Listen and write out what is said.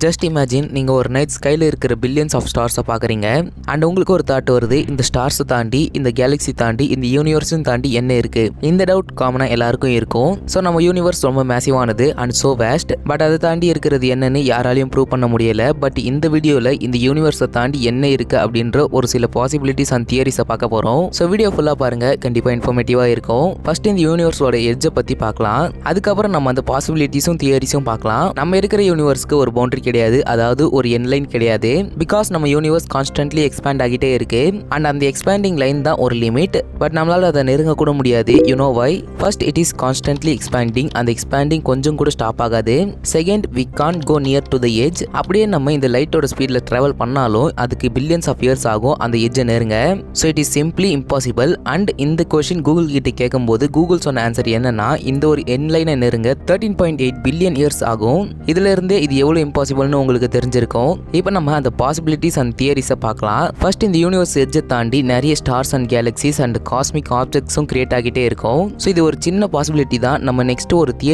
Just imagine நீங்கள் ஒரு night ஸ்கைல இருக்கிற பில்லியன்ஸ் ஆஃப் ஸ்டார்ஸை பார்க்குறீங்க அண்ட் உங்களுக்கு ஒரு தாட் வருது, இந்த ஸ்டார்ஸை தாண்டி, இந்த கேலக்ஸி தாண்டி, இந்த யூனிவர்ஸும் தாண்டி என்ன இருக்கு? இந்த டவுட் காமனாக எல்லாருக்கும் இருக்கும். ஸோ நம்ம யூனிவர்ஸ் ரொம்ப மேசிவானது அண்ட் ஸோ வேஸ்ட். பட் அதை தாண்டி இருக்கிறது என்னன்னு யாராலையும் ப்ரூவ் பண்ண முடியல. பட் இந்த வீடியோவில் இந்த யூனிவர்ஸை தாண்டி என்ன இருக்கு அப்படின்ற ஒரு சில பாசிபிலிட்டிஸ் அண்ட் தியரிஸை பார்க்க போகிறோம். ஸோ வீடியோ ஃபுல்லாக பாருங்க, கண்டிப்பாக இன்ஃபர்மேட்டிவாக இருக்கும். ஃபர்ஸ்ட் இந்த யூனிவர்ஸோட எட்ஜை பற்றி பார்க்கலாம். அதுக்கப்புறம் நம்ம அந்த பாசிபிலிட்டிஸும் தியரிஸும் பார்க்கலாம். நம்ம இருக்கிற யூனிவர்ஸ்க்கு ஒரு பவுண்டரி கிடையாது, அதாவது ஒரு எண்ட் லைன் கிடையாது. பிகாஸ் நம்ம யூனிவர்ஸ் கான்ஸ்டன்ட்லி எக்ஸ்பேண்ட் ஆகிட்டே இருக்கு அண்ட் அந்த எக்ஸ்பேண்டிங் லைன் தான் ஒரு லிமிட். பட் நம்மளால அதை நெருங்க கூட முடியாது. You know why? First, it is constantly expanding. அந்த எக்ஸ்பேண்டிங் கொஞ்சம் கூட ஸ்டாப் ஆகாது. Second, we can't go near to the edge. அப்படியே நம்ம இந்த லைட்டோட ஸ்பீட்ல டிராவல் பண்ணாலும் அதுக்கு பில்லியன்ஸ் ஆஃப் இயர்ஸ் ஆகும் அந்த எட்ஜை நெருங்க. So it is simply impossible. And இந்த கொஸ்டின் கூகுள் கிட்ட கேட்கும்போது கூகுள் சொன்ன ஆன்சர் என்னன்னா, இந்த ஒரு எண்ட் லைனை நெருங்க 13.8 பில்லியன் இயர்ஸ் ஆகும். இதுல இருந்தே இது எவ்வளவு இம்பாசிபிள்னு உங்களுக்கு தெரிஞ்சிருக்கும். இப்போ நம்ம அந்த பாசிபிலிட்டிஸ் அண்ட் தியரிஸை பார்க்கலாம். ஃபர்ஸ்ட், இந்த யூனிவர்ஸ் எட்ஜை தாண்டி நிறைய stars and galaxies and cosmic ஆப்ஜெக்ட்ஸும் கிரியேட் ஆகிட்டே இருக்கும். ஸோ இது ஒரு சின்ன பாசிபிலிட்டி தான். நம்ம நெக்ஸ்ட் ஒரு தியரி